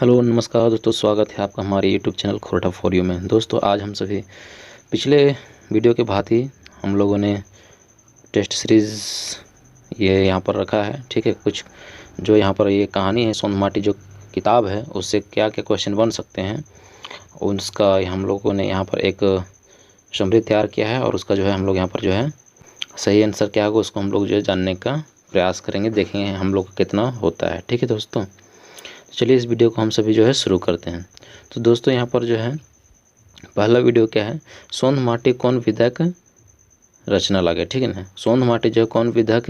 Hello नमस्कार दोस्तों, स्वागत है आपका हमारे YouTube channel Khortha for you में। दोस्तों आज हम सभी पिछले वीडियो के भांति हम लोगों ने टेस्ट सीरीज़ ये यहाँ पर रखा है। ठीक है, कुछ जो यहाँ पर ये कहानी है सोन माटी जो किताब है उससे क्या क्या क्वेश्चन बन सकते हैं उसका हम लोगों ने यहाँ पर एक समरी तैयार किया है और उसका जो है हम लोग यहाँ पर जो है सही आंसर क्या होगा उसको हम लोग जो है जानने का प्रयास करेंगे, देखेंगे हम लोग कितना होता है। ठीक है दोस्तों, चलिए इस वीडियो को हम सभी जो है शुरू करते हैं। तो दोस्तों यहाँ पर जो है पहला वीडियो क्या है, सोंध माटी कौन विधाक रचना लागे। ठीक है ना, सोंध माटी जो है कौन विधाक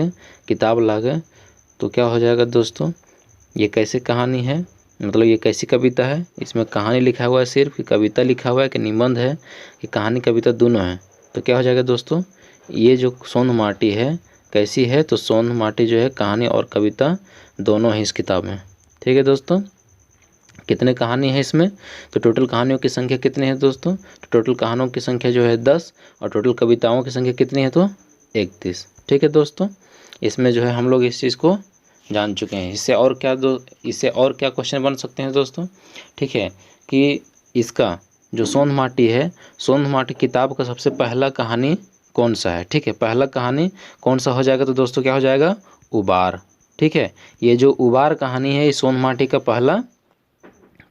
किताब लागे। तो क्या हो जाएगा दोस्तों, ये कैसे कहानी है, मतलब ये कैसी कविता है, इसमें कहानी लिखा हुआ है सिर्फ कि कविता लिखा हुआ है कि निबंध है कि कहानी कविता दोनों है। तो क्या हो जाएगा दोस्तों, ये जो सोंध माटी है कैसी है, तो सोंध माटी जो है कहानी और कविता दोनों है इस किताब में। ठीक है दोस्तों, कितने कहानी है इसमें, तो टोटल कहानियों की संख्या कितनी है दोस्तों, तो टोटल कहानियों की संख्या जो है 10 और टोटल कविताओं की संख्या कितनी है तो 31। ठीक है दोस्तों, इसमें जो है हम लोग इस चीज़ को जान चुके हैं। इससे और क्या क्वेश्चन बन सकते हैं दोस्तों। ठीक है, कि इसका जो सोंध माटी है, सोंध माटी किताब का सबसे पहला कहानी कौन सा है। ठीक है, पहला कहानी कौन सा हो जाएगा, तो दोस्तों क्या हो जाएगा, उबार। ठीक है, ये जो उबार कहानी है ये सोंध माटी का पहला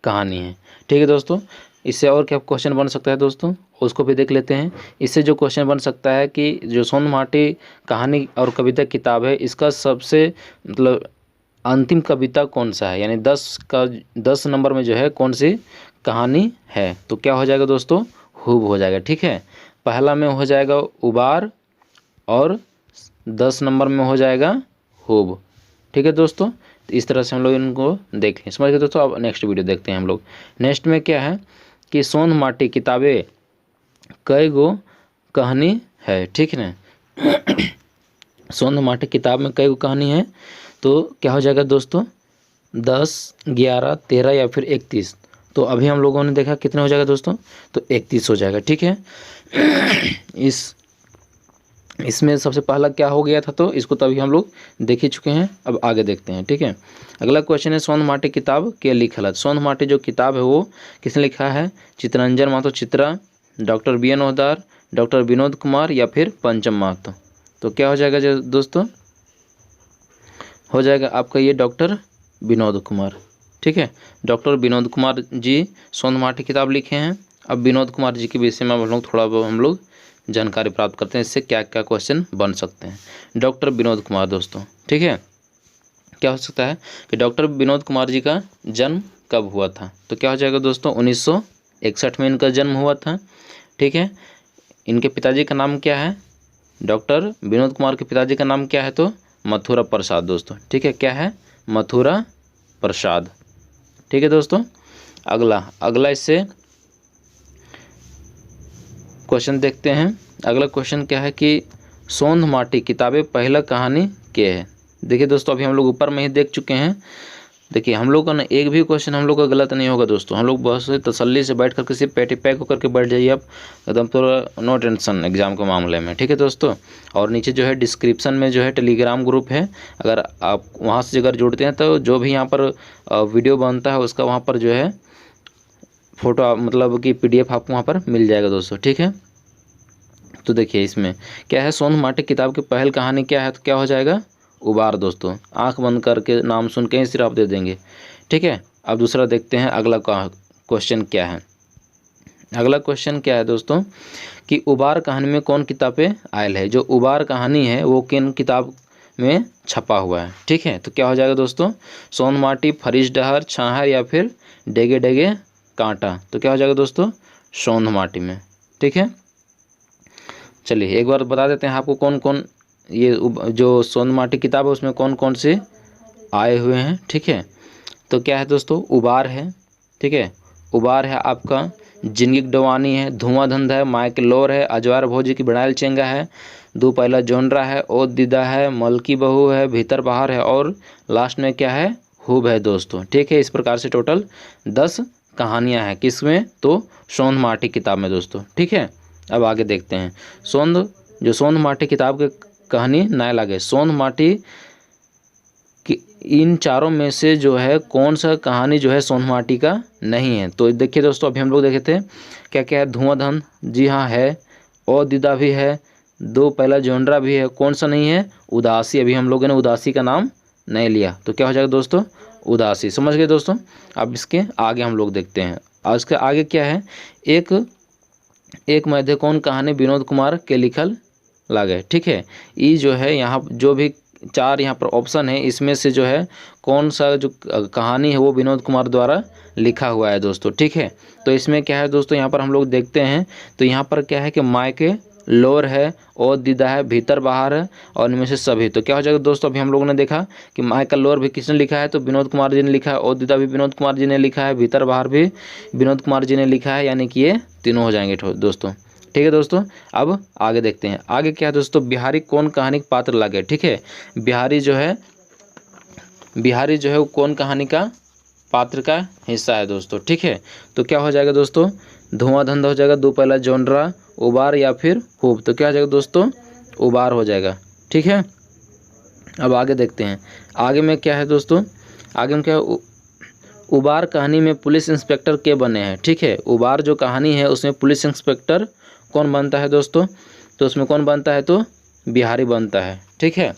कहानी है। ठीक है दोस्तों, इससे और क्या क्वेश्चन बन सकता है दोस्तों, उसको भी देख लेते हैं। इससे जो क्वेश्चन बन सकता है कि जो सोंध माटी कहानी और कविता किताब है इसका सबसे मतलब अंतिम कविता कौन सा है, यानी 10 नंबर में जो है कौन सी कहानी है। तो क्या हो जाएगा दोस्तों, हुब हो जाएगा। ठीक है, पहला में हो जाएगा उबार और 10 नंबर में हो जाएगा हुब। ठीक है दोस्तों, तो इस तरह से हम लोग इनको देख लें, समझ गए दोस्तों। अब नेक्स्ट वीडियो देखते हैं हम लोग। नेक्स्ट में क्या है कि सोंध माटी किताबें कई गो कहानी है। ठीक है ना, सोंध माटी किताब में कई गो कहानी है, तो क्या हो जाएगा दोस्तों, 10, 11, 13 या फिर 31। तो अभी हम लोगों ने देखा कितने हो जाएगा दोस्तों, तो 31 हो जाएगा। ठीक है, इसमें सबसे पहला क्या हो गया था, तो इसको तो अभी हम लोग देख ही चुके हैं। अब आगे देखते हैं। ठीक है, अगला क्वेश्चन है सोंध माटी किताब के लिखल है। सोंध माटी जो किताब है वो किसने लिखा है, Chittaranjan Mahato Chitra, doctor B N Ohdar, doctor Vinod Kumar या फिर पंचम महतो। तो क्या हो जाएगा जो दोस्तों, हो जाएगा आपका ये डॉक्टर विनोद कुमार। ठीक है, डॉक्टर विनोद कुमार जी सोंध माटी किताब लिखे हैं। अब विनोद कुमार जी के विषय में हम लोग जानकारी प्राप्त करते हैं, इससे क्या क्या क्वेश्चन बन सकते हैं। डॉक्टर विनोद कुमार दोस्तों, ठीक है, क्या हो सकता है कि डॉक्टर विनोद कुमार जी का जन्म कब हुआ था, तो क्या हो जाएगा दोस्तों, 1961 में इनका जन्म हुआ था। ठीक है, इनके पिताजी का नाम क्या है, डॉक्टर विनोद कुमार के पिताजी का नाम क्या है, तो मथुरा प्रसाद दोस्तों। ठीक है, क्या है, मथुरा प्रसाद। ठीक है दोस्तों, अगला इससे क्वेश्चन देखते हैं। अगला क्वेश्चन क्या है कि सोंध माटी किताबें पहला कहानी क्या है। देखिए दोस्तों, अभी हम लोग ऊपर में ही देख चुके हैं। देखिए हम लोग का ना एक भी क्वेश्चन हम लोग का गलत नहीं होगा दोस्तों। हम लोग बहुत से तसल्ली से बैठ करके सिर्फ पेटी पैक होकर के बैठ जाइए आप, एकदम थोड़ा नो टेंशन एग्जाम के मामले में। ठीक है दोस्तों, और नीचे जो है डिस्क्रिप्शन में जो है टेलीग्राम ग्रुप है, अगर आप वहाँ से अगर जुड़ते हैं तो जो भी यहाँ पर वीडियो बनता है उसका वहाँ पर जो है फ़ोटो मतलब कि PDF आपको वहाँ पर मिल जाएगा दोस्तों। ठीक है, तो देखिए इसमें क्या है, सोंध माटी किताब की पहल कहानी क्या है, तो क्या हो जाएगा, उबार दोस्तों। आंख बंद करके नाम सुन के ही सिर्फ आप दे देंगे। ठीक है, अब दूसरा देखते हैं अगला क्वेश्चन क्या है। अगला क्वेश्चन क्या है दोस्तों कि उबार कहानी में कौन किताबें आयल है। जो उबार कहानी है वो किन किताब में छपा हुआ है। ठीक है, तो क्या हो जाएगा दोस्तों, सोंध माटी, फरीस डहर, छाहर या फिर डेगे डेगे कांटा। तो क्या हो जाएगा दोस्तों, सोंध माटी में। ठीक है, चलिए एक बार बता देते हैं आपको कौन कौन ये जो सोंध माटी किताब है उसमें कौन कौन से आए हुए हैं। ठीक है, तो क्या है दोस्तों, उबार है। ठीक है, उबार है आपका, जिंदगी डवानी है, धुआं धंधा है, माइक लोर है, अजवार भोजी की बनायल चेंगा है, दो पहला जोनरा है, ओ दीदा है, मलकी बहू है, भीतर बाहर है और लास्ट में क्या है, हुब है दोस्तों। ठीक है, इस प्रकार से टोटल 10 कहानियाँ हैं किसमें, तो सोंध माटी किताब में दोस्तों। ठीक है, अब आगे देखते हैं। सोंध माटी किताब के कहानी नाय लागे। सोंध माटी कि इन चारों में से जो है कौन सा कहानी जो है सोनमाटी का नहीं है। तो देखिए दोस्तों, अभी हम लोग देखे थे क्या क्या है, धुआंधार, जी हाँ है, और दीदा भी है, दो पहला जोंड्रा भी है, कौन सा नहीं है, उदासी। अभी हम लोगों ने उदासी का नाम नहीं लिया, तो क्या हो जाएगा दोस्तों, उदासी। समझ गए दोस्तों। अब इसके आगे हम लोग देखते हैं, आज के आगे क्या है, एक मध्य कौन कहानी विनोद कुमार के लिखल लागे। ठीक है, ये जो है यहाँ जो भी चार यहाँ पर ऑप्शन है, इसमें से जो है कौन सा जो कहानी है वो विनोद कुमार द्वारा लिखा हुआ है दोस्तों। ठीक है, तो इसमें क्या है दोस्तों, यहाँ पर हम लोग देखते हैं तो यहाँ पर क्या है कि मायके लोर है, और दीदा है, भीतर बाहर है, और इनमें से सभी। तो क्या हो जाएगा दोस्तों, अभी हम लोगों ने देखा कि मायका लोर भी किसने लिखा है, तो विनोद कुमार जी ने लिखा है, और दीदा भी विनोद कुमार जी ने लिखा है, भीतर बाहर भी विनोद कुमार जी ने लिखा है, यानी कि ये तीनों हो जाएंगे दोस्तों। ठीक है दोस्तों, अब आगे देखते हैं। आगे क्या है दोस्तों, बिहारी कौन कहानी का पात्र लागे। ठीक है, बिहारी जो है वो कौन कहानी का पात्र का हिस्सा है दोस्तों। ठीक है, तो क्या हो जाएगा दोस्तों, धुआं धंधा हो जाएगा, दो पहला जोनरा, उबार या फिर खूब। तो क्या हो जाएगा दोस्तों, उबार हो जाएगा। ठीक है, अब आगे देखते हैं। आगे में क्या है दोस्तों, आगे में क्या है, उबार कहानी में पुलिस इंस्पेक्टर के बने हैं। ठीक है, उबार जो कहानी है उसमें पुलिस इंस्पेक्टर कौन बनता है दोस्तों, तो उसमें कौन बनता है, तो बिहारी बनता है। ठीक है,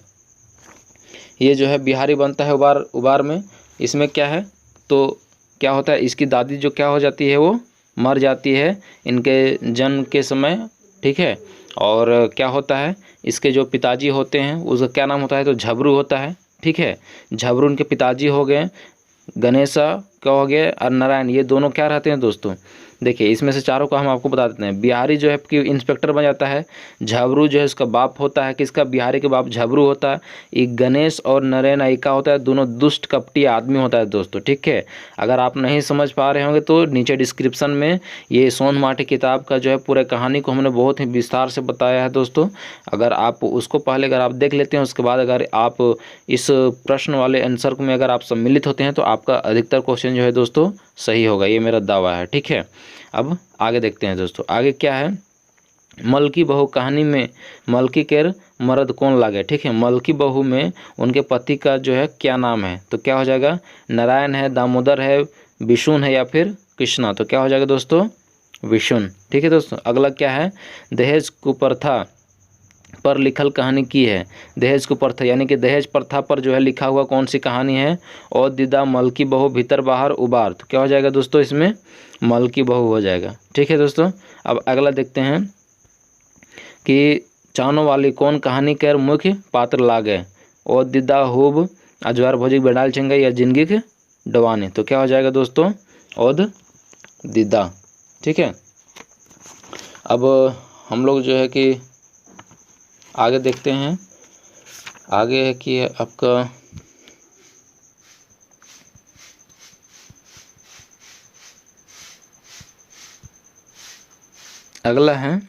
ये जो है बिहारी बनता है उबार में। इसमें क्या है, तो क्या होता है, इसकी दादी जो क्या हो जाती है, वो मर जाती है इनके जन्म के समय। ठीक है, और क्या होता है, इसके जो पिताजी होते हैं उसका क्या नाम होता है, तो झबरू होता है। ठीक है, झबरू उनके पिताजी हो गए, गणेशा क्या हो गया, और नारायण, ये दोनों क्या रहते हैं दोस्तों। देखिए, इसमें से चारों का हम आपको बता देते हैं। बिहारी जो है कि इंस्पेक्टर बन जाता है, झबरू जो है उसका बाप होता है, किसका, बिहारी के बाप झबरू होता है। एक गणेश और नरेन का होता है, दोनों दुष्ट कपटी आदमी होता है दोस्तों। ठीक है, अगर आप नहीं समझ पा रहे होंगे तो नीचे डिस्क्रिप्शन में ये सोनमाटी किताब का जो है पूरे कहानी को हमने बहुत ही विस्तार से बताया है दोस्तों। अगर आप उसको पहले अगर आप देख लेते हैं, उसके बाद अगर आप इस प्रश्न वाले आंसर में अगर आप सम्मिलित होते हैं तो आपका अधिकतर क्वेश्चन जो है दोस्तों सही होगा, ये मेरा दावा है। ठीक है, अब आगे देखते हैं दोस्तों। आगे क्या है, मलकी बहू कहानी में मलकी केर मर्द कौन लागे। ठीक है, मलकी बहू में उनके पति का जो है क्या नाम है, तो क्या हो जाएगा, नारायण है, दामोदर है, विशुन है, या फिर कृष्णा। तो क्या हो जाएगा दोस्तों, विशुन। ठीक है दोस्तों, अगला क्या है, दहेज कुप्रथा पर लिखल कहानी की है। दहेज कुप्रथा यानी कि दहेज प्रथा पर जो है लिखा हुआ कौन सी कहानी है, और दीदा, मलकी बहू, भीतर बाहर, उबार। तो क्या हो जाएगा दोस्तों, इसमें मलकी बहू हो जाएगा। ठीक है दोस्तों, अब अगला देखते हैं कि चानो वाली कौन कहानी के मुख्य पात्र लागे, और दीदा, हुब, अजवार भोजी, बेडाल चिंगाई, या जिंदगी के डवानी। तो क्या हो जाएगा दोस्तों, और दीदा। ठीक है, अब हम लोग जो है कि आगे देखते हैं। आगे है कि आपका अगला है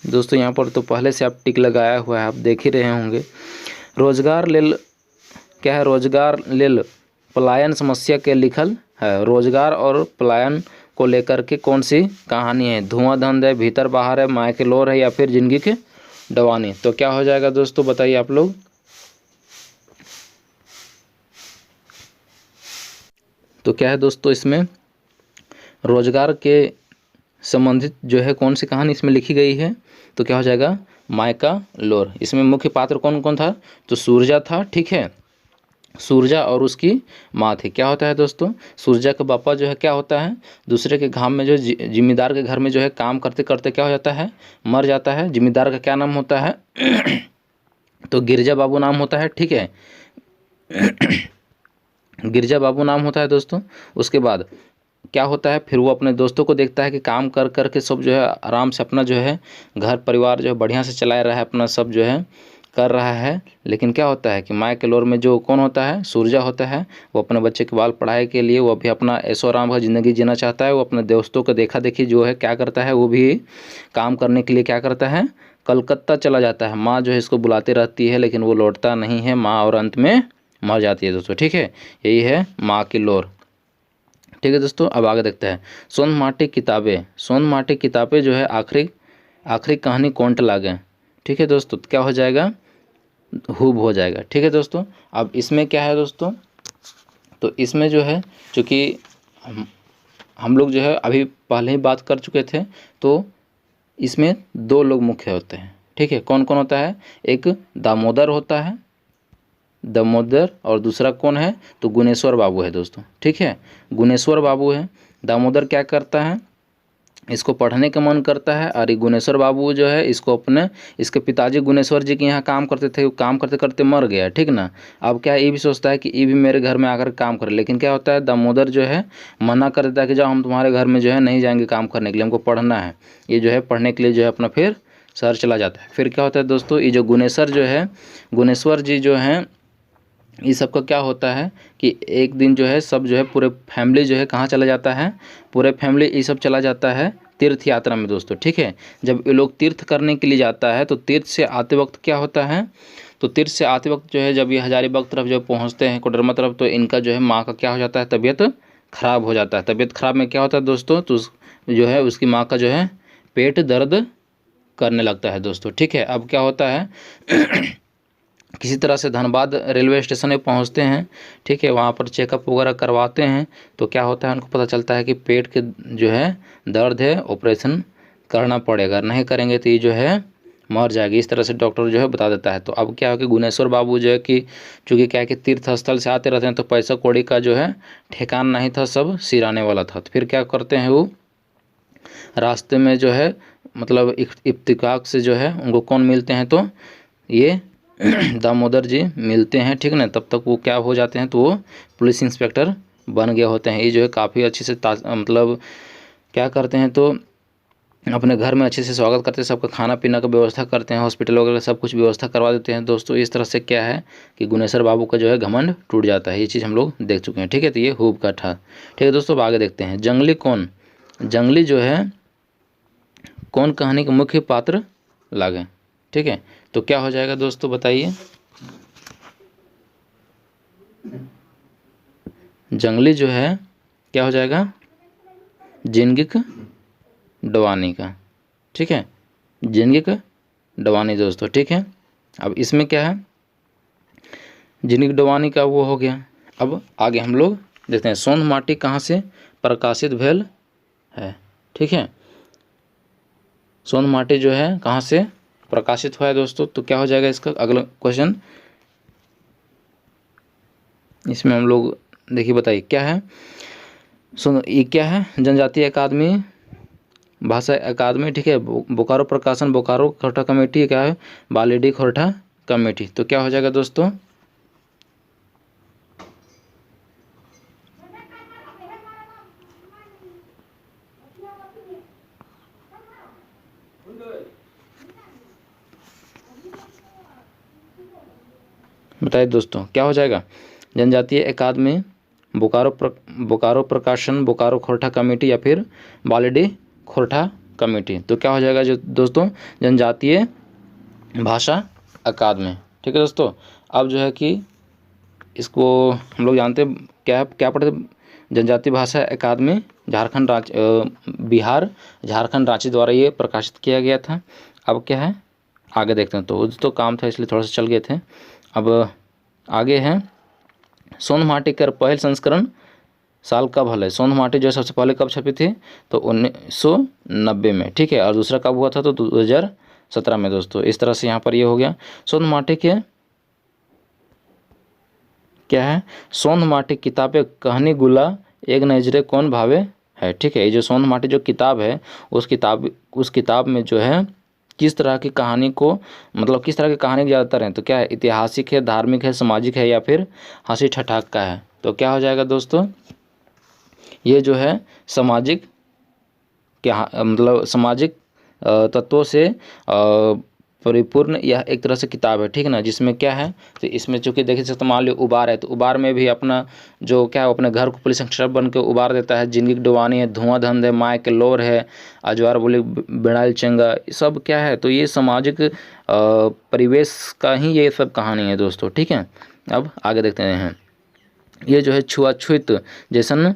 दोस्तों, यहाँ पर तो पहले से आप टिक लगाया हुआ है, आप देख ही रहे होंगे। रोजगार लेल क्या है, रोजगार लेल पलायन समस्या के लिखल है। रोजगार और पलायन को लेकर के कौन सी कहानी है, धुआं धंध है, भीतर बाहर है, मायके लोर है, या फिर जिंदगी के डवानी। तो क्या हो जाएगा दोस्तों, बताइए आप लोग। तो क्या है दोस्तों, इसमें रोजगार के संबंधित जो है कौन सी कहानी इसमें लिखी गई है, तो क्या हो जाएगा, मायका लोर। इसमें मुख्य पात्र कौन कौन था, तो सूरजा था। ठीक है, सूरजा और उसकी माँ थी। क्या होता है दोस्तों, सूरजा का पापा जो है क्या होता है, दूसरे के घाम में जो जिम्मेदार के घर में जो है काम करते करते क्या हो जाता है, मर जाता है। जिम्मेदार का क्या नाम होता है, तो गिरजा बाबू नाम होता है। ठीक है, गिरजा बाबू नाम होता है दोस्तों। उसके बाद क्या होता है, फिर वो अपने दोस्तों को देखता है कि काम कर कर के सब जो है आराम से अपना जो है घर परिवार जो है बढ़िया से चला रहा है, अपना सब जो है कर रहा है। लेकिन क्या होता है कि माँ के लोर में जो कौन होता है, सूरजा होता है, वो अपने बच्चे के बाल पढ़ाई के लिए वो भी अपना ऐशो आराम का ज़िंदगी जीना चाहता है। वो अपने दोस्तों को देखा देखी जो है क्या करता है, वो भी काम करने के लिए क्या करता है, कलकत्ता चला जाता है। माँ जो है इसको बुलाती रहती है लेकिन वो लौटता नहीं है, माँ और अंत में मर जाती है दोस्तों। ठीक है, यही है माँ की लोर। ठीक है दोस्तों, अब आगे देखते हैं। सोनमाटी किताबें जो है आखिरी कहानी कौन लागे। ठीक है दोस्तों, क्या हो जाएगा, हुब हो जाएगा। ठीक है दोस्तों। अब इसमें क्या है दोस्तों, तो इसमें जो है चूँकि हम लोग जो है अभी पहले ही बात कर चुके थे, तो इसमें दो लोग मुख्य होते हैं। ठीक है, कौन कौन होता है, एक दामोदर होता है, दामोदर, और दूसरा कौन है, तो गुणेश्वर बाबू है दोस्तों। ठीक है, गुणेश्वर बाबू है। दामोदर क्या करता है, इसको पढ़ने का मन करता है, और ये गुणेश्वर बाबू जो है इसको अपने, इसके पिताजी गुणेश्वर जी के यहाँ काम करते थे, वो काम करते करते मर गया। ठीक ना। अब क्या है, ये भी सोचता है कि ये भी मेरे घर में आकर काम करे, लेकिन क्या होता है, दामोदर जो है मना कर देता है कि जाओ हम तुम्हारे घर में जो है नहीं जाएंगे काम करने के लिए, हमको पढ़ना है। ये जो है पढ़ने के लिए जो है अपना फिर शहर चला जाता है। फिर क्या होता है दोस्तों, ये जो गुणेश्वर जो है, गुणेश्वर जी जो हैं, ये सबका क्या होता है कि एक दिन जो है सब जो है पूरे फैमिली जो है कहाँ चला जाता है, पूरे फैमिली ये सब चला जाता है तीर्थ यात्रा में दोस्तों। ठीक है, जब ये लोग तीर्थ करने के लिए जाता है, तो तीर्थ से आते वक्त क्या होता है, तो तीर्थ से आते वक्त जो है जब ये हजारीबाग तरफ जो पहुँचते हैं, कोडरमा तरफ, तो इनका जो है माँ का क्या हो जाता है, तबीयत खराब हो जाता है। तबीयत खराब में क्या होता है दोस्तों, तो जो है उसकी माँ का जो है पेट दर्द करने लगता है दोस्तों। ठीक है, अब क्या होता है किसी तरह से धनबाद रेलवे स्टेशन में पहुंचते हैं। ठीक है, वहाँ पर चेकअप वगैरह करवाते हैं, तो क्या होता है, उनको पता चलता है कि पेट के जो है दर्द है, ऑपरेशन करना पड़ेगा, नहीं करेंगे तो ये जो है मर जाएगी। इस तरह से डॉक्टर जो है बता देता है। तो अब क्या है कि गुणेश्वर बाबू जो है कि चूँकि क्या है कि तीर्थ स्थल से आते रहते हैं, तो पैसा कौड़ी का जो है ठेकान नहीं था, सब सिराने वाला था। तो फिर क्या करते हैं, वो रास्ते में जो है मतलब इत्तेफाक से जो है उनको कौन मिलते हैं, तो ये दामोदर जी मिलते हैं। ठीक ना। तब तक वो क्या हो जाते हैं, तो वो पुलिस इंस्पेक्टर बन गए होते हैं। ये जो है काफ़ी अच्छे से मतलब क्या करते हैं, तो अपने घर में अच्छे से स्वागत करते हैं, सबका खाना पीना का व्यवस्था करते हैं, हॉस्पिटल वगैरह सब कुछ व्यवस्था करवा देते हैं दोस्तों। इस तरह से क्या है कि गुणेश्वर बाबू का जो है घमंड टूट जाता है। ये चीज़ हम लोग देख चुके हैं। ठीक है, तो ये हुब का था। ठीक है दोस्तों, अब आगे देखते हैं। जंगली कौन, जंगली जो है कौन कहानी के मुख्य पात्र लागे। ठीक है, तो क्या हो जाएगा दोस्तों बताइए, जंगली जो है क्या हो जाएगा, जिनगिक डवानी का। ठीक है, जिनगिक डवानी दोस्तों। ठीक है, अब इसमें क्या है, जिनगिक डवानी का वो हो गया। अब आगे हम लोग देखते हैं, सोंध माटी कहाँ से प्रकाशित भेल है। ठीक है, सोंध माटी जो है कहाँ से प्रकाशित हुआ है दोस्तों, तो क्या हो जाएगा इसका अगला क्वेश्चन, इसमें हम लोग देखिए बताइए क्या है। सुनो, ये क्या है, जनजातीय अकादमी, भाषा अकादमी। ठीक है, बोकारो प्रकाशन, बोकारो खोरठा कमेटी, क्या है, बालीडी खोरठा कमेटी। तो क्या हो जाएगा दोस्तों, बताइए दोस्तों क्या हो जाएगा, जनजातीय अकादमी, बोकारो प्रकाशन, बोकारो खोरठा कमेटी, या फिर बालीडी खोरठा कमेटी। तो क्या हो जाएगा जो दोस्तों, जनजातीय भाषा अकादमी। ठीक है दोस्तों। अब जो है कि इसको हम लोग जानते हैं क्या पढ़ते, जनजातीय भाषा अकादमी झारखंड बिहार झारखंड रांची द्वारा ये प्रकाशित किया गया था। अब क्या है आगे देखते हैं, तो काम था इसलिए थोड़ा सा चल गए थे। अब आगे है, सोंध माटी का पहल संस्करण साल कब हल है। सोंध माटी जो सबसे पहले कब छपी थी, तो 1990 में। ठीक है, और दूसरा कब हुआ था, तो 2017 में दोस्तों। इस तरह से यहाँ पर ये हो गया। सोंध माटी के क्या है, सोंध माटी किताबें कहानी गुला एक नजरे कौन भावे है। ठीक है, ये जो सोंध माटी जो किताब है, उस किताब में जो है किस तरह की कहानी को, मतलब किस तरह की कहानी ज़्यादातर है, तो क्या है, ऐतिहासिक है, धार्मिक है, सामाजिक है, या फिर हंसी ठठाक का है। तो क्या हो जाएगा दोस्तों, ये जो है सामाजिक क्या मतलब सामाजिक तत्वों से परिपूर्ण यह एक तरह से किताब है। ठीक है ना, जिसमें क्या है, तो इसमें चूंकि देखिए सकते मान लो उबार है, तो उबार में भी अपना जो क्या है अपने घर को पुलिस इंस्पेक्टर बन के उबार देता है। जिंदगी डुबानी है, धुआं धंध है, माय के लोर है, अजवार बोले बिड़ाइल चंगा, सब क्या है, तो ये सामाजिक परिवेश का ही ये सब कहानी है दोस्तों। ठीक है, अब आगे देखते हैं, ये जो है छुआछूत जैसन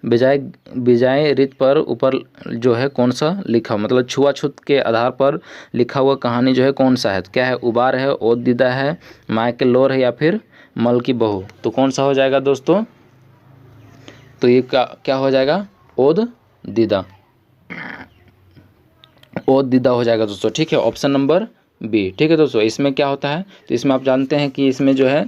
बिजाय बिजाय रित पर ऊपर जो है कौन सा लिखा, मतलब छुआछूत के आधार पर लिखा हुआ कहानी जो है कौन सा है? क्या है? उबार है, ओद दीदा है, माँ के लोर है, या फिर मल की बहू। तो कौन सा हो जाएगा दोस्तों? तो ये क्या हो जाएगा? ओद दीदा, ओद दीदा हो जाएगा दोस्तों। ठीक है, ऑप्शन नंबर बी। ठीक है दोस्तों, इसमें क्या होता है? तो इसमें आप जानते हैं कि इसमें जो है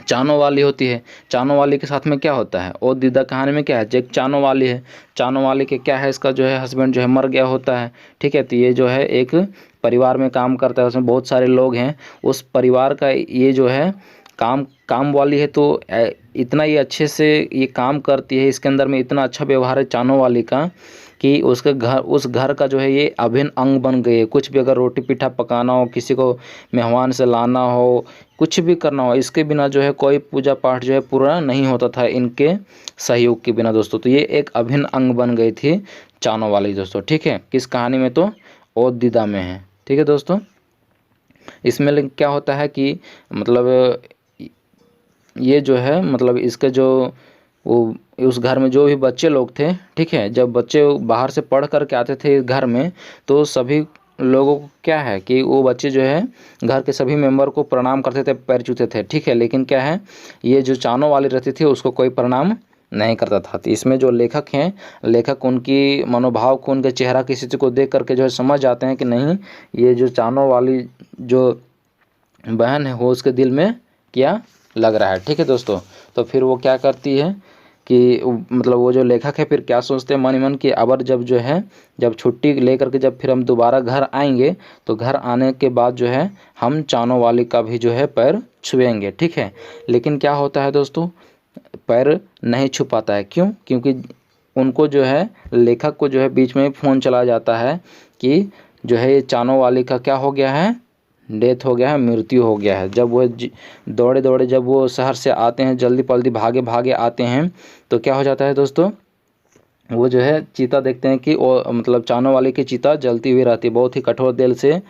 चानों वाली होती है। चानों वाली के साथ में क्या होता है? ओ दीदा कहानी में क्या है? एक चानों वाली है। चानों वाली के क्या है? इसका जो है हस्बैंड जो है मर गया होता है। ठीक है, तो ये जो है एक परिवार में काम करता है, उसमें बहुत सारे लोग हैं। उस परिवार का ये जो है काम वाली है, तो इतना ही अच्छे से ये काम करती है, इसके अंदर में इतना अच्छा व्यवहार है चानों वाली का कि उस घर का जो है ये अभिन्न अंग बन गई है। कुछ भी अगर रोटी पीठा पकाना हो, किसी को मेहमान से लाना हो, कुछ भी करना हो, इसके बिना जो है कोई पूजा पाठ जो है पूरा नहीं होता था इनके सहयोग के बिना दोस्तों। तो ये एक अभिन्न अंग बन गई थी चानों वाली दोस्तों। ठीक है, किस कहानी में? तो ओद दीदा में है। ठीक है दोस्तों, इसमें क्या होता है कि मतलब ये जो है मतलब इसके जो वो उस घर में जो भी बच्चे लोग थे, ठीक है, जब बच्चे बाहर से पढ़ कर के आते थे घर में, तो सभी लोगों को क्या है कि वो बच्चे जो है घर के सभी मेंबर को प्रणाम करते थे, पैर छूते थे। ठीक है, लेकिन क्या है, ये जो चानों वाली रहती थी उसको कोई प्रणाम नहीं करता था। तो इसमें जो लेखक हैं, लेखक उनकी मनोभाव को, उनके चेहरा की स्थिति को देख करके जो है समझ जाते हैं कि नहीं, ये जो चानों वाली जो बहन है वो उसके दिल में क्या लग रहा है। ठीक है दोस्तों, तो फिर वो क्या करती है कि मतलब वो जो लेखक है फिर क्या सोचते हैं मन ही मन कि अबर जब छुट्टी लेकर के जब फिर हम दोबारा घर आएंगे, तो घर आने के बाद जो है हम चानों वाली का भी जो है पैर छुएंगे। ठीक है, लेकिन क्या होता है दोस्तों, पैर नहीं छू पाता है। क्यों? क्योंकि उनको जो है लेखक को जो है बीच में फ़ोन चला जाता है कि जो है ये चानों वाली का क्या हो गया है, डेथ हो गया है, मृत्यु हो गया है। जब वो दौड़े दौड़े जब वो शहर से आते हैं, जल्दी पल्दी भागे भागे आते हैं, तो क्या हो जाता है दोस्तों, वो जो है चीता देखते हैं कि वो मतलब चानों वाले की चिता जलती हुई रहती है। बहुत ही कठोर दिल से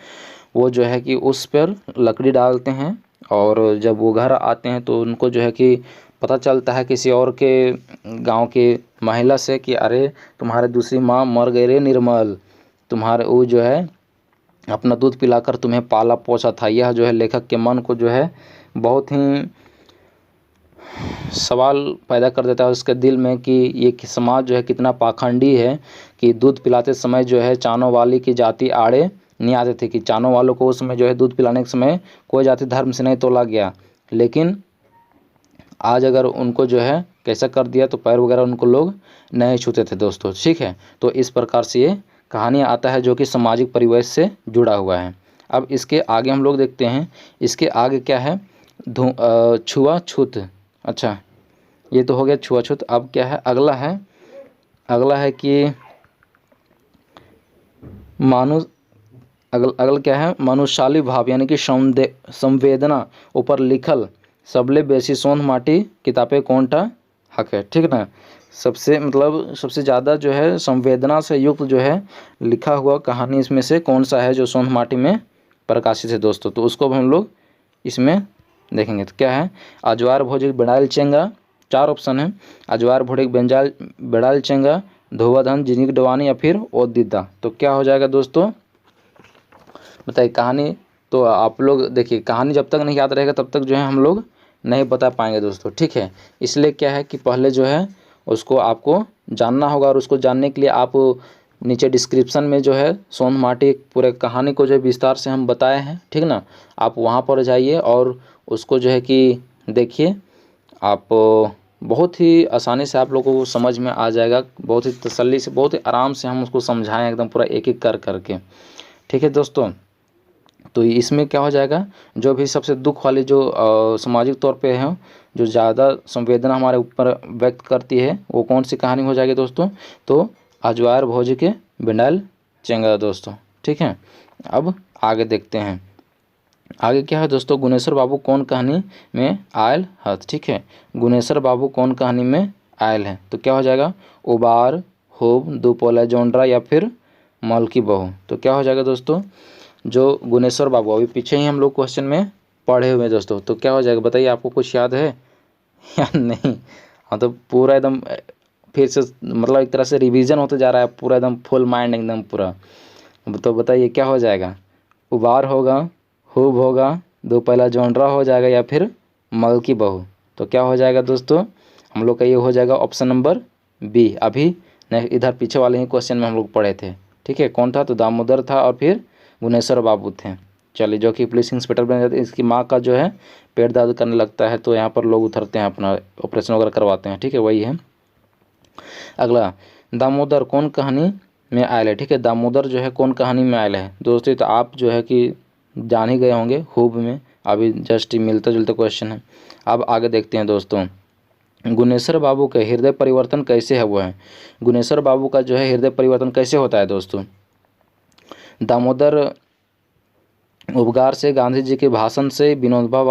वो जो है कि उस पर लकड़ी डालते हैं, और जब वो घर आते हैं तो उनको जो है कि पता चलता है किसी और के गांव की महिला से कि अरे तुम्हारे दूसरी माँ मर गई रे निर्मल, तुम्हारे वो जो है अपना दूध पिलाकर तुम्हें पाला पोसा था। यह जो है लेखक के मन को जो है बहुत ही सवाल पैदा कर देता है उसके दिल में कि ये समाज जो है कितना पाखंडी है कि दूध पिलाते समय जो है चानों वाली की जाति आड़े नहीं आते थे, कि चानों वालों को उसमें जो है दूध पिलाने के समय कोई जाति धर्म से नहीं तोला गया। लेकिन आज अगर उनको जो है कैसा कर दिया तो पैर वगैरह उनको लोग नहीं छूते थे दोस्तों। ठीक है, तो इस प्रकार से ये कहानी आता है जो कि सामाजिक परिवेश से जुड़ा हुआ है। अब इसके आगे हम लोग देखते हैं, इसके आगे क्या है, छुआछूत। अच्छा, ये तो हो गया छुआछूत। अब क्या है, अगला है कि अगल क्या है, मनुष्याली भाव यानी कि संवेदना ऊपर लिखल सबले बेसी सोंध माटी किताबें कौनटा हक है। ठीक ना, सबसे ज़्यादा जो है संवेदना से युक्त जो है लिखा हुआ कहानी इसमें से कौन सा है जो सोंध माटी में प्रकाशित है दोस्तों। तो उसको हम लोग इसमें देखेंगे। तो क्या है, अजवार भोजिक बेड़ाल चेंगा, 4 ऑप्शन है, अजवार भोजिक बेड़ाल चेंगा, धोवाधन जिनिक डवानी, या फिर ओद दीदा। तो क्या हो जाएगा दोस्तों, बताइए कहानी। तो आप लोग देखिए, कहानी जब तक नहीं याद रहेगा तब तक जो है हम लोग नहीं बता पाएंगे दोस्तों। ठीक है, इसलिए क्या है कि पहले जो है उसको आपको जानना होगा, और उसको जानने के लिए आप नीचे डिस्क्रिप्शन में जो है सोंध माटी पूरे कहानी को जो है विस्तार से हम बताए हैं। ठीक ना, आप वहाँ पर जाइए और उसको जो है कि देखिए, आप बहुत ही आसानी से आप लोगों को समझ में आ जाएगा, बहुत ही तसल्ली से, बहुत ही आराम से हम उसको समझाएं एकदम पूरा एक एक कर करके। ठीक है दोस्तों, तो इसमें क्या हो जाएगा, जो भी सबसे दुख वाली जो सामाजिक तौर पे है, जो ज़्यादा संवेदना हमारे ऊपर व्यक्त करती है, वो कौन सी कहानी हो जाएगी दोस्तों, तो अजवार भोज के बिंडाल चेंगा दोस्तों। ठीक है, अब आगे देखते हैं, आगे क्या है दोस्तों, गुनेश्वर बाबू कौन कहानी में आयल है। ठीक है, गुनेश्वर बाबू कौन कहानी में आयल है, तो क्या हो जाएगा, उबार, होब, दुपोला जोंड्रा, या फिर मल की बहू। तो क्या हो जाएगा दोस्तों, जो गुनेश्वर बाबू अभी पीछे ही हम लोग क्वेश्चन में पढ़े हुए दोस्तों। तो क्या हो जाएगा बताइए, आपको कुछ याद है या नहीं? हाँ, तो पूरा एकदम फिर से मतलब एक तरह से रिवीजन होते जा रहा है पूरा, एकदम फुल माइंड एकदम पूरा। तो बताइए क्या हो जाएगा, उबार होगा, खूब होगा, दो पहला जोनरा हो जाएगा, या फिर मल की बहू। तो क्या हो जाएगा दोस्तों, हम लोग का ये हो जाएगा ऑप्शन नंबर बी। अभी इधर पीछे वाले ही क्वेश्चन में हम लोग पढ़े थे, ठीक है। कौन था, तो दामोदर था और फिर गुनेश्वर बाबू थे। चलिए, जो कि पुलिस इंस्पेक्टर बन जाते हैं। इसकी माँ का जो है पेट दर्द करने लगता है, तो यहाँ पर लोग उतरते हैं, अपना ऑपरेशन वगैरह करवाते हैं, ठीक है, वही है। अगला, दामोदर कौन कहानी में आयल है, ठीक है। दामोदर जो है कौन कहानी में आयल है दोस्तों, तो आप जो है कि जान ही गए होंगे, खूब में अभी जस्ट मिलता जुलता क्वेश्चन है। अब आगे देखते हैं दोस्तों, गुनेश्वर बाबू के हृदय परिवर्तन कैसे है वो है। गुनेश्वर बाबू का जो है हृदय परिवर्तन कैसे होता है दोस्तों, दामोदर उपगार से, गांधी जी के भाषण से, विनोबा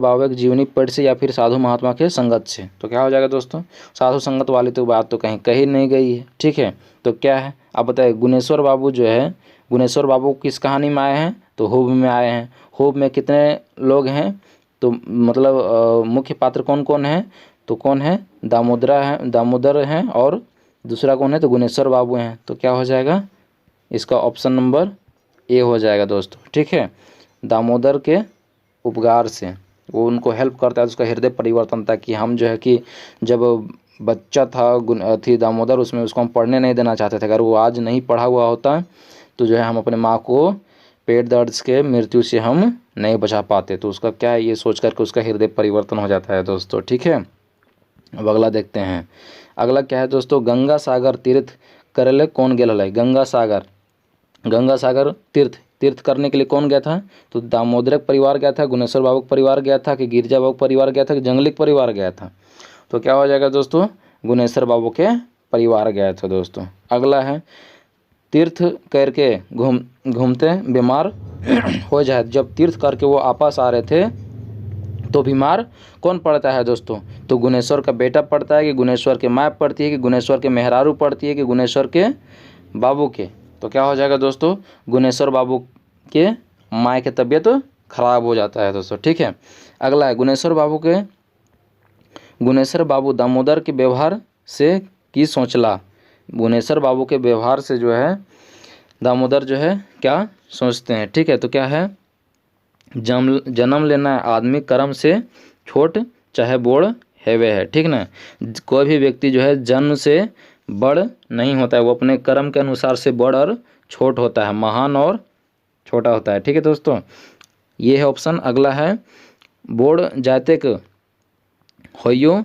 भावे के जीवनी पढ़ से, या फिर साधु महात्मा के संगत से। तो क्या हो जाएगा दोस्तों, साधु संगत वाली तो बात तो कहीं कही नहीं गई है, ठीक है। तो क्या है, आप बताइए, गुनेश्वर बाबू जो है, गुनेश्वर बाबू किस कहानी में आए हैं, तो हूब में आए हैं। हूब में कितने लोग हैं, तो मतलब मुख्य पात्र कौन कौन है, तो कौन है, दामोदर हैं, और दूसरा कौन है, तो गुनेश्वर बाबू हैं। तो क्या हो जाएगा, इसका ऑप्शन नंबर ए हो जाएगा दोस्तों, ठीक है। दामोदर के उपकार से वो उनको हेल्प करता है, उसका हृदय परिवर्तन था कि हम जो है कि जब बच्चा था थी दामोदर, उसमें उसको हम पढ़ने नहीं देना चाहते थे। अगर वो आज नहीं पढ़ा हुआ होता तो जो है हम अपने माँ को पेट दर्द के मृत्यु से हम नहीं बचा पाते। तो उसका क्या है, ये सोच करके उसका हृदय परिवर्तन हो जाता है दोस्तों, ठीक है। अब अगला देखते हैं, अगला क्या है दोस्तों, गंगा सागर तीर्थ करेले कौन गेल है। गंगा सागर तीर्थ करने के लिए कौन गया था, तो दामोदर परिवार गया था, गुनेश्वर बाबू परिवार गया था, कि गिरजा बाबू परिवार गया था, कि जंगली परिवार गया था। तो क्या हो जाएगा दोस्तों, गुनेश्वर बाबू के परिवार गया था दोस्तों। अगला है, तीर्थ करके घूमते बीमार हो जाए। जब तीर्थ करके वो आपस आ रहे थे तो बीमार कौन पड़ता है दोस्तों, तो गुनेश्वर का बेटा पड़ता है, कि गुनेश्वर के माँ पड़ती है, कि गुनेश्वर के मेहरारू पड़ती है, कि गुनेश्वर के बाबू के। तो क्या हो जाएगा दोस्तों, गुनेश्वर बाबू के माँ की तबीयत खराब हो जाता है दोस्तों, ठीक है। अगला है, गुनेश्वर बाबू दामोदर के व्यवहार से की सोचला। गुनेश्वर बाबू के व्यवहार से जो है दामोदर जो है क्या सोचते हैं, ठीक है। तो क्या है, जन्म लेना आदमी कर्म से छोट चाहे बड़ हेवे है, ठीक ना। कोई भी व्यक्ति जो है जन्म से बड़ नहीं होता है, वो अपने कर्म के अनुसार से बड़ और छोट होता है, महान और छोटा होता है, ठीक है दोस्तों। ये है ऑप्शन। अगला है, बोड़ जाते के होइयो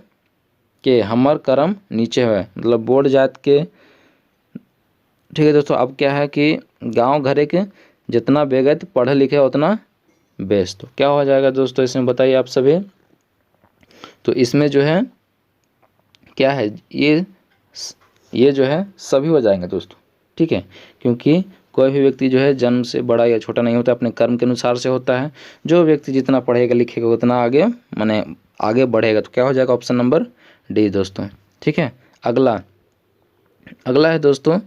के हमर कर्म नीचे है, मतलब बोड़ जात के, ठीक है दोस्तों। अब क्या है कि गांव घरे के जितना बेगत पढ़े लिखे उतना बेस्ट। तो क्या हो जाएगा दोस्तों, इसमें बताइए आप सभी। तो इसमें जो है क्या है, ये जो है सभी हो जाएंगे दोस्तों, ठीक है। क्योंकि कोई भी व्यक्ति जो है जन्म से बड़ा या छोटा नहीं होता, अपने कर्म के अनुसार से होता है। जो व्यक्ति जितना पढ़ेगा लिखेगा उतना आगे आगे बढ़ेगा। तो क्या हो जाएगा, ऑप्शन नंबर डी दोस्तों, ठीक है। अगला है दोस्तों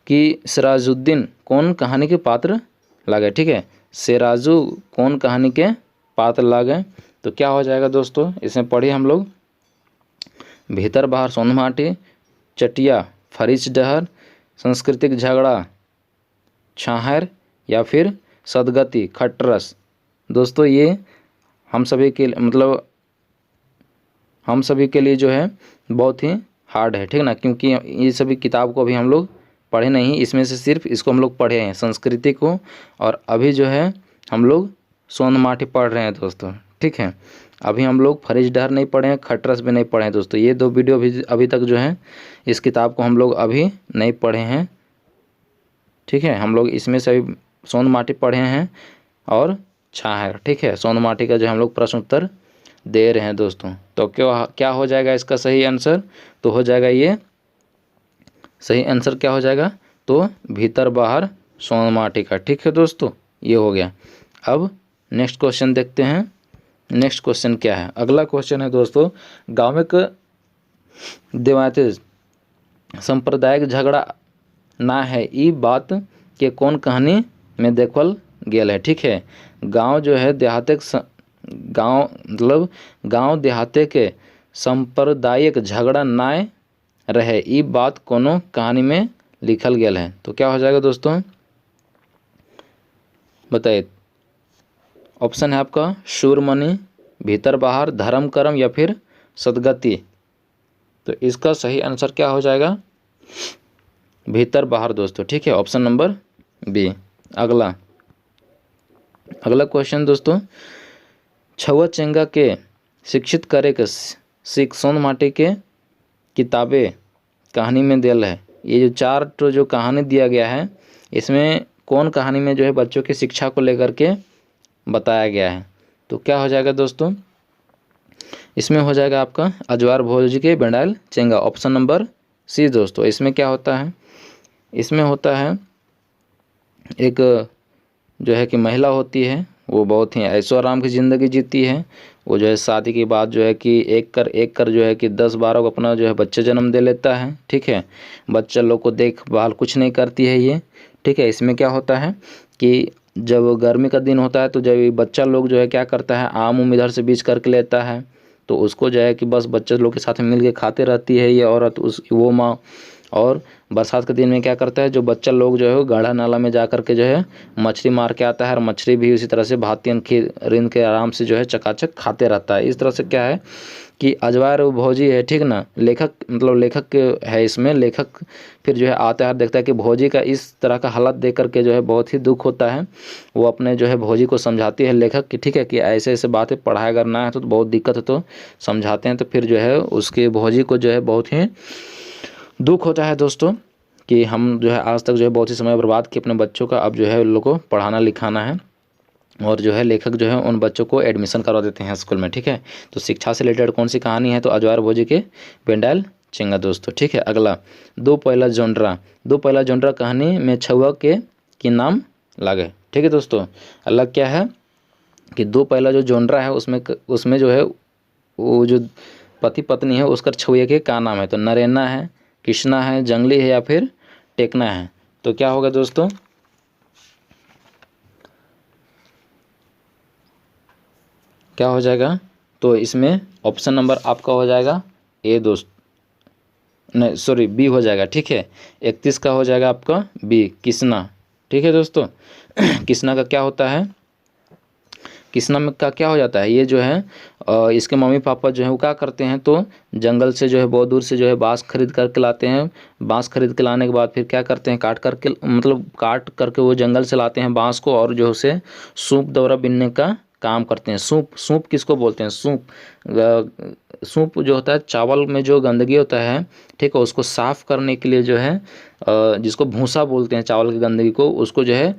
कि सिराजुद्दीन कौन कहानी के पात्र लागे, ठीक है। सिराजू कौन कहानी के पात्र लागे। तो क्या हो जाएगा दोस्तों, इसमें पढ़िए हम लोग, भीतर बाहर सोनमाटी, चटिया फरिच डहर, सांस्कृतिक झगड़ा छाहर, या फिर सदगति खटरस। दोस्तों ये हम सभी के लिए जो है बहुत ही हार्ड है, ठीक ना, क्योंकि ये सभी किताब को अभी हम लोग पढ़े नहीं, इसमें से सिर्फ इसको हम लोग पढ़े हैं, संस्कृति को। और अभी जो है हम लोग सोनमाटी पढ़ रहे हैं दोस्तों, ठीक है। अभी हम लोग फरिच डहर नहीं पढ़े हैं, खटरस भी नहीं पढ़े हैं दोस्तों। ये दो वीडियो भी अभी तक जो है इस किताब को हम लोग अभी नहीं पढ़े हैं, ठीक है। हम लोग इसमें से अभी सोनमाटी पढ़े हैं और छाहर, ठीक है। सोनमाटी का जो हम लोग प्रश्न उत्तर दे रहे हैं दोस्तों। तो क्या हो जाएगा इसका सही आंसर, तो हो जाएगा ये सही आंसर क्या हो जाएगा, तो भीतर बाहर सोनमाटी का, ठीक है दोस्तों, ये हो गया। अब नेक्स्ट क्वेश्चन देखते हैं। नेक्स्ट क्वेश्चन क्या है, अगला क्वेश्चन है दोस्तों, गाँव के देवाते सांप्रदायिक झगड़ा ना है, ई बात के कौन कहानी में देखल गेल है, ठीक है। गांव जो है देहाते गांव देहाते के सांप्रदायिक झगड़ा नाय रहे, ई बात कोनो कहानी में लिखल गेल है। तो क्या हो जाएगा दोस्तों, बताइए। ऑप्शन है आपका शूरमणि, भीतर बाहर, धर्म कर्म या फिर सदगति। तो इसका सही आंसर क्या हो जाएगा, भीतर बाहर दोस्तों, ठीक है, ऑप्शन नंबर बी। अगला क्वेश्चन दोस्तों, छुआ चेंगा के शिक्षित करे के सीख सोन माटी के किताबें कहानी में दिल है। ये जो 4 तो जो कहानी दिया गया है, इसमें कौन कहानी में जो है बच्चों की शिक्षा को लेकर के बताया गया है। तो क्या हो जाएगा दोस्तों, इसमें हो जाएगा आपका अजवार भोज के Bendal Chenga, option number C दोस्तों। इसमें क्या होता है, इसमें होता है एक जो है कि महिला होती है, वो बहुत ही ऐशो आराम की ज़िंदगी जीती है। वो जो है शादी के बाद जो है कि एक कर जो है कि 10-12 को अपना जो है बच्चे जन्म दे लेता है, ठीक है। बच्चा लोग को देखभाल कुछ नहीं करती है ये, ठीक है। इसमें क्या होता है कि जब गर्मी का दिन होता है तो जब बच्चा लोग जो है क्या करता है, आम इधर से बीच करके लेता है, तो उसको जो है कि बस बच्चे लोग के साथ मिल के खाते रहती है ये औरत, वो माँ। और बरसात के दिन में क्या करता है, जो बच्चा लोग जो है गढ़ा नाला में जा कर के जो है मछली मार के आता है, और मछली भी उसी तरह से भातियन रिंद के आराम से जो है चकाचक खाते रहता है। इस तरह से क्या है कि अजवार भोजी है, ठीक ना, लेखक मतलब लेखक है इसमें, लेखक फिर जो है आता है, देखता है कि भोजी का इस तरह का हालत देख करके जो है बहुत ही दुख होता है। वो अपने जो है भोजी को समझाती है लेखक कि ठीक है कि ऐसे ऐसे बातें पढ़ाया करना है तो बहुत दिक्कत है, तो समझाते हैं। तो फिर जो है उसके भोजी को जो है बहुत ही दुख होता है दोस्तों कि हम जो है आज तक जो है बहुत ही समय बर्बाद किए अपने बच्चों का, अब जो है उन लोगों को पढ़ाना लिखाना है। और जो है लेखक जो है उन बच्चों को एडमिशन करवा देते हैं स्कूल में, ठीक है। तो शिक्षा से रिलेटेड कौन सी कहानी है, तो अजवार भोजी के बेंडाल चेंगा दोस्तों, ठीक है। अगला, दो पहला जोनरा कहानी में छुआ के की नाम लागे, ठीक है दोस्तों। अलग क्या है कि दो पहला जो जोनरा है उसमें जो है वो जो पति पत्नी है उसका छुए के का नाम है, तो नरेना है, कृष्णा है, जंगली है या फिर टेकना है। तो क्या होगा दोस्तों, क्या हो जाएगा, तो इसमें ऑप्शन नंबर आपका हो जाएगा ए दोस्त, नहीं सॉरी बी हो जाएगा, ठीक है। 31 का हो जाएगा आपका बी, कृष्णा, ठीक है दोस्तों। कृष्णा का क्या होता है, कृष्णा में का क्या हो जाता है, ये जो है इसके मम्मी पापा जो है वो क्या करते हैं, तो जंगल से जो है बहुत दूर से जो है बांस खरीद करके लाते हैं। बांस खरीद के लाने के बाद फिर क्या करते हैं, काट करके वो जंगल से लाते हैं बांस को, और जो उसे सूप दौरा बिनने का काम करते हैं। सूप किसको बोलते हैं, सूप जो होता है चावल में जो गंदगी होता है, ठीक है, उसको साफ़ करने के लिए जो है जिसको भूसा बोलते हैं चावल की गंदगी को, उसको जो है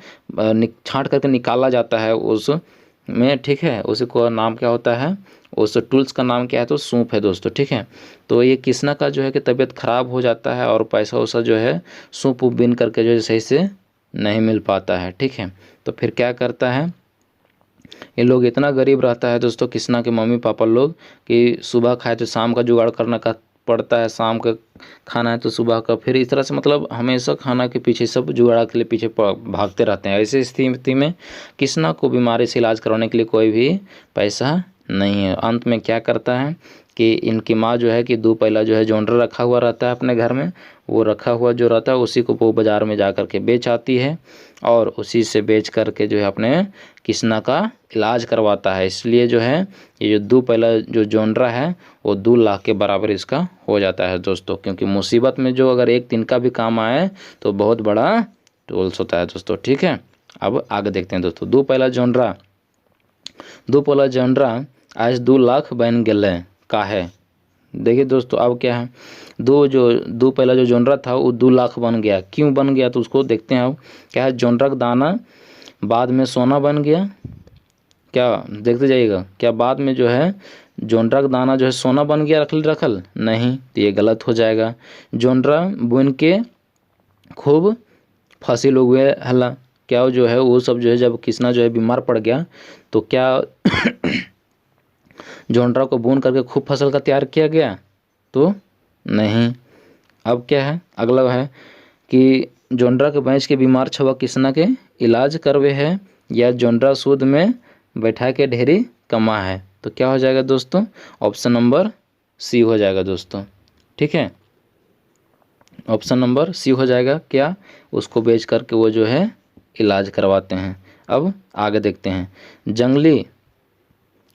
छाँट करके निकाला जाता है उस में, ठीक है। उसी को नाम क्या होता है, उस टूल्स का नाम क्या है, तो सूप है दोस्तों, ठीक है। तो ये कृष्णा का जो है कि तबीयत ख़राब हो जाता है और पैसा वैसा जो है सूप बिन करके जो है सही से नहीं मिल पाता है, ठीक है। तो फिर क्या करता है, ये लोग इतना गरीब रहता है दोस्तों कृष्णा के मम्मी पापा लोग कि सुबह खाए तो शाम का जुगाड़ करना का पड़ता है, शाम का खाना है तो सुबह का, फिर इस तरह से मतलब हमेशा खाना के पीछे सब जुगाड़ के लिए पीछे भागते रहते हैं। ऐसी स्थिति में कृष्णा को बीमारी से इलाज करवाने के लिए कोई भी पैसा नहीं है। अंत में क्या करता है कि इनकी माँ जो है कि दो पहला जो है जोनरा रखा हुआ रहता है अपने घर में, वो रखा हुआ जो रहता है उसी को वो बाज़ार में जा कर के बेच आती है, और उसी से बेच करके जो है अपने कृष्णा का इलाज करवाता है। इसलिए जो है ये जो दो पहला जो जोनरा है वो 2 लाख के बराबर इसका हो जाता है दोस्तों, क्योंकि मुसीबत में जो अगर एक दिन का भी काम आए तो बहुत बड़ा टूल्स होता है दोस्तों, ठीक है। अब आगे देखते हैं दोस्तों, दो पहला जोनरा आज 2 लाख बन गए का है। देखिए दोस्तों अब क्या है, दो पहला जो जोनरा था वो 2 लाख बन गया, क्यों बन गया तो उसको देखते हैं। अब क्या है, जोनरा का दाना बाद में सोना बन गया, क्या देखते जाइएगा, क्या बाद में जो है जोनरा का दाना जो है सोना बन गया रखल नहीं, तो ये गलत हो जाएगा। जोनरा बुन के खूब फसल उगे हला, क्या जो है वो सब जो है जब कृष्णा जो है बीमार पड़ गया तो क्या जोनरा को बुन करके खूब फसल का तैयार किया गया, तो नहीं। अब क्या है, अगला है कि जोनरा के भैंस के बीमार छुआ कृष्णा के इलाज करवे है, या जोनरा सूद में बैठा के ढेरी कमा है। तो क्या हो जाएगा दोस्तों, ऑप्शन नंबर सी हो जाएगा दोस्तों। ठीक है, ऑप्शन नंबर सी हो जाएगा। क्या? उसको बेच करके वो जो है इलाज करवाते हैं। अब आगे देखते हैं।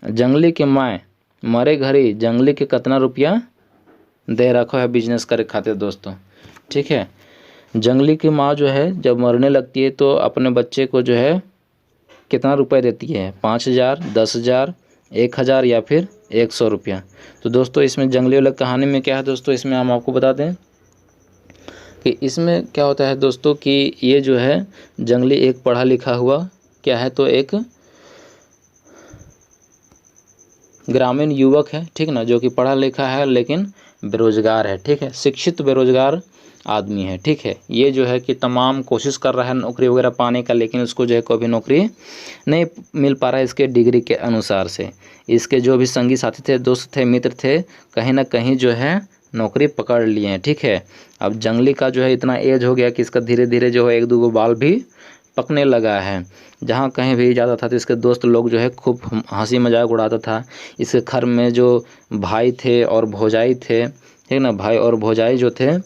जंगली के माए मरे घरी जंगली के कितना रुपया दे रखो है बिजनेस करे खातिर दोस्तों। ठीक है, जंगली की माँ जो है जब मरने लगती है तो अपने बच्चे को जो है कितना रुपए देती है? 5,000, 10,000, 1,000 या फिर 100 रुपया। तो दोस्तों इसमें जंगली वाला कहानी में क्या है दोस्तों, इसमें हम आपको बता दें कि इसमें क्या होता है दोस्तों कि ये जो है जंगली एक पढ़ा लिखा हुआ क्या है, तो एक ग्रामीण युवक है। ठीक ना, जो कि पढ़ा लिखा है लेकिन बेरोजगार है। ठीक है, शिक्षित बेरोजगार आदमी है। ठीक है, ये जो है कि तमाम कोशिश कर रहा है नौकरी वगैरह पाने का, लेकिन उसको जो है कोई भी नौकरी नहीं मिल पा रहा है इसके डिग्री के अनुसार से। इसके जो भी संगी साथी थे, दोस्त थे, मित्र थे, कहीं ना कहीं जो है नौकरी पकड़ लिए हैं। ठीक है, अब जंगली का जो है इतना एज हो गया कि इसका धीरे धीरे जो है 1-2 बाल भी पकने लगा है। जहाँ कहीं भी जाता था तो इसके दोस्त लोग जो है खूब हंसी मजाक उड़ाता था। इसके घर में जो भाई थे और भौजाई थे, ठीक ना, भाई और भौजाई जो थे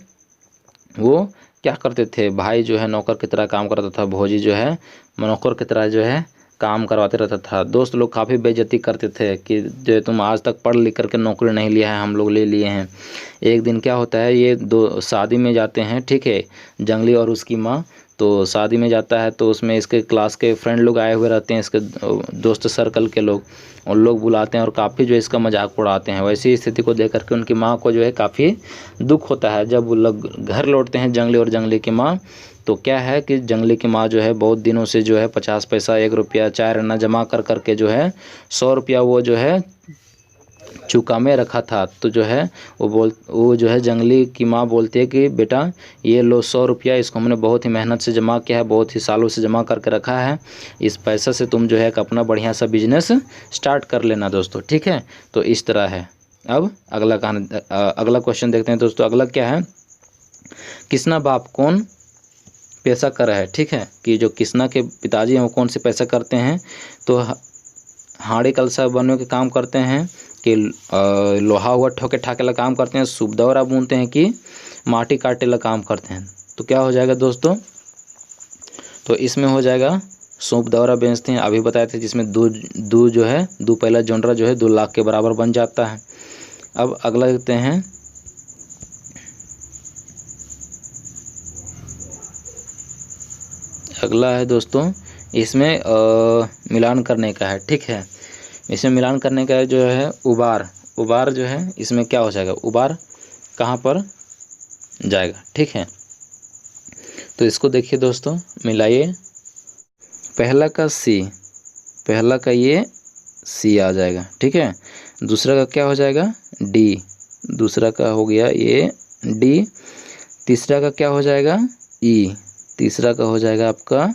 वो क्या करते थे, भाई जो है नौकर की तरह काम करता था, भौजी जो है नौकर की तरह जो है काम करवाते रहता था। दोस्त लोग काफ़ी बेइज्जती करते थे कि जो तुम आज तक पढ़ लिख करके नौकरी नहीं लिया है, हम लोग ले लिए हैं। एक दिन क्या होता है, ये दो शादी में जाते हैं। ठीक है, जंगली और उसकी माँ तो शादी में जाता है, तो उसमें इसके क्लास के फ्रेंड लोग आए हुए रहते हैं, इसके दोस्त सर्कल के लोग, उन लोग बुलाते हैं और काफ़ी जो इसका मजाक उड़ाते हैं। वैसी स्थिति को देख करके उनकी माँ को जो है काफ़ी दुख होता है। जब वो लोग घर लौटते हैं जंगली और जंगली की माँ, तो क्या है कि जंगली की माँ जो है बहुत दिनों से जो है 50 पैसा, 1 रुपया, 4 आना जमा कर करके जो है 100 रुपया वो जो है चुका में रखा था। तो जो है वो जो है जंगली की माँ बोलती है कि बेटा ये लो 100 रुपया, इसको हमने बहुत ही मेहनत से जमा किया है, बहुत ही सालों से जमा करके रखा है, इस पैसा से तुम जो है अपना बढ़िया सा बिजनेस स्टार्ट कर लेना दोस्तों। ठीक है, तो इस तरह है। अब अगला क्वेश्चन देखते हैं दोस्तों। अगला क्या है, किसना बाप कौन पैसा कर है। ठीक है, कि जो किसना के पिताजी हैं वो कौन से पैसा करते हैं, तो हाड़ी कलसा बनने के काम करते हैं, कि लोहा हुआ ठोके ठाके ला काम करते हैं, सूप दौरा बुनते हैं, कि माटी काटे ला काम करते हैं। तो क्या हो जाएगा दोस्तों, तो इसमें हो जाएगा सूप दौरा बेचते हैं, अभी बताए थे, जिसमें दो जो है दो पहला जोनरा जो है 2 लाख के बराबर बन जाता है। अब अगला देखते हैं, अगला है दोस्तों, इसमें मिलान करने का है। ठीक है, इसमें मिलान करने का जो है उबार जो है, इसमें क्या हो जाएगा, उबार कहाँ पर जाएगा। ठीक है, तो इसको देखिए दोस्तों, मिलाइए। पहला का ये सी आ जाएगा। ठीक है, दूसरा का क्या हो जाएगा, डी, दूसरा का हो गया ये डी, तीसरा का क्या हो जाएगा, ई, तीसरा का हो जाएगा आपका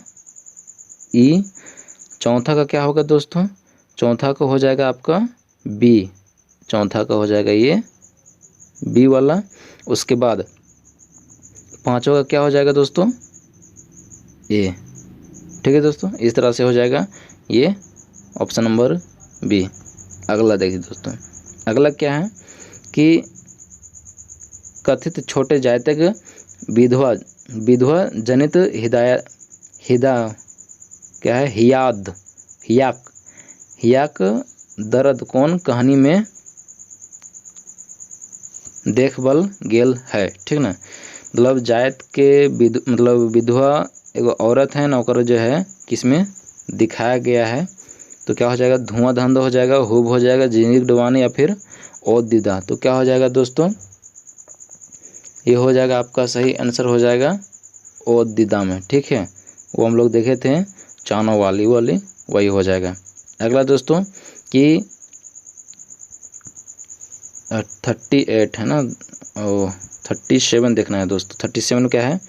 ई, चौथा का क्या होगा दोस्तों, चौथा का हो जाएगा आपका बी, चौथा का हो जाएगा ये बी वाला। उसके बाद पांचवा का क्या हो जाएगा दोस्तों, ए। ठीक है दोस्तों, इस तरह से हो जाएगा ये ऑप्शन नंबर बी। अगला देखिए दोस्तों, अगला क्या है कि कथित छोटे जायतक विधवा जनित क्या है, हियाक दर्द कौन कहानी में देखबल गेल है। ठीक ना, मतलब जायत के मतलब विधवा एगो औरत है, नौकर जो है किसमें दिखाया गया है, तो क्या हो जाएगा, धुआं धंध हो जाएगा, हुब हो जाएगा, जिंदगी डुबाने, या फिर ओद दीदा। तो क्या हो जाएगा दोस्तों, ये हो जाएगा आपका सही आंसर हो जाएगा ओद दीदा में। ठीक है, वो हम लोग देखे थे चानो वाली वही हो जाएगा। अगला दोस्तों कि 38 है ना, 37 देखना है दोस्तों। 37 क्या है,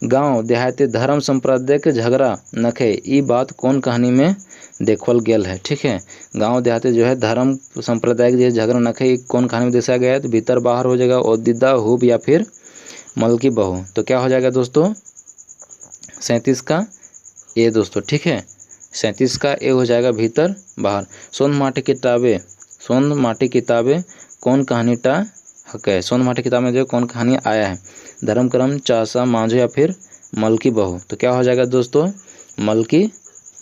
गांव देहाती धर्म संप्रदाय के झगड़ा नखे, ई बात कौन कहानी में देखल गेल है। ठीक है, गांव देहाती जो है धर्म संप्रदाय के झगड़ा नखे कौन कहानी में देखा गया है, तो भीतर बाहर हो जाएगा, ओदिदा, हुब, या फिर मलकी बहू। तो क्या हो जाएगा दोस्तों, 37 का ए दोस्तों। ठीक है, 37 का ए हो जाएगा भीतर बाहर। सोन माटी किताबें कौन कहानीटा हक है। सोन माटी किताब में जो कौन कहानी आया है, धर्म करम, चासा मांझो या फिर मल की बहू। तो क्या हो जाएगा दोस्तों, मल की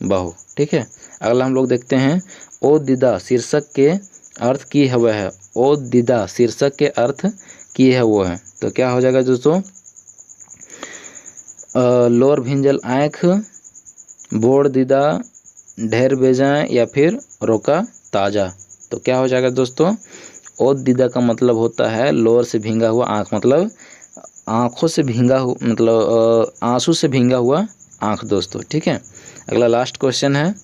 बहू। ठीक है, अगला हम लोग देखते हैं ओ दीदा शीर्षक के अर्थ की है वह है। ओ दीदा शीर्षक के अर्थ की है वो है। तो क्या हो जाएगा दोस्तों, लोर भिंजल आँख, बोड़ दीदा ढेर बेजाएं या फिर रोका ताजा। तो क्या हो जाएगा दोस्तों, ओ दीदा का मतलब होता है लोर से भींगा हुआ आँख, मतलब आँखों से भींगा हुआ, मतलब आंसू से भींगा हुआ आँख दोस्तों। ठीक है, अगला लास्ट क्वेश्चन है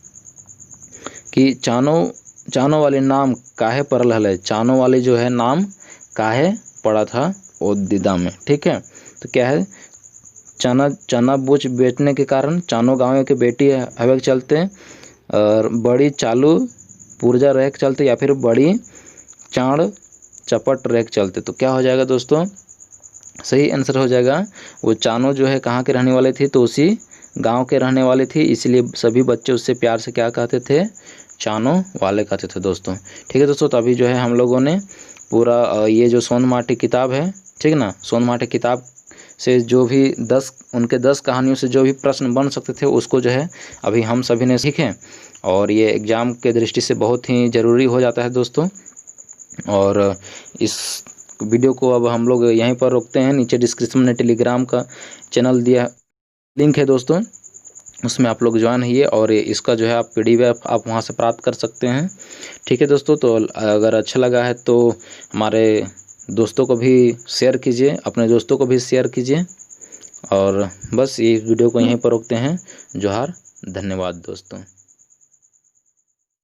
कि चानो वाले नाम काहे पड़ल हल है। चानो वाले जो है नाम काहे पड़ा था ओ दीदा में। ठीक है, तो क्या है, चना बोझ बेचने के कारण चानो गाँव के बेटी हवे के चलते, और बड़ी चालू पुर्जा रह के चलते, या फिर बड़ी चाड़ चपट रह के चलते। तो क्या हो जाएगा दोस्तों, सही आंसर हो जाएगा वो चानो जो है कहाँ के रहने वाले थी, तो उसी गांव के रहने वाले थी, इसलिए सभी बच्चे उससे प्यार से क्या कहते थे, चानो वाले कहते थे दोस्तों। ठीक है दोस्तों, तो अभी जो है हम लोगों ने पूरा ये जो सोन माटी किताब है, ठीक ना, सोन माटी किताब से जो भी 10 कहानियों से जो भी प्रश्न बन सकते थे उसको जो है अभी हम सभी ने सीखे, और ये एग्ज़ाम के दृष्टि से बहुत ही ज़रूरी हो जाता है दोस्तों। और इस वीडियो को अब हम लोग यहीं पर रोकते हैं। नीचे डिस्क्रिप्शन में टेलीग्राम का चैनल दिया लिंक है दोस्तों, उसमें आप लोग ज्वाइन होइए, और इसका जो है आप PDF आप वहां से प्राप्त कर सकते हैं। ठीक है दोस्तों, तो अगर अच्छा लगा है तो हमारे दोस्तों को भी शेयर कीजिए, अपने दोस्तों को भी शेयर कीजिए, और बस ये वीडियो को यहीं पर रोकते हैं। जोहार, धन्यवाद दोस्तों।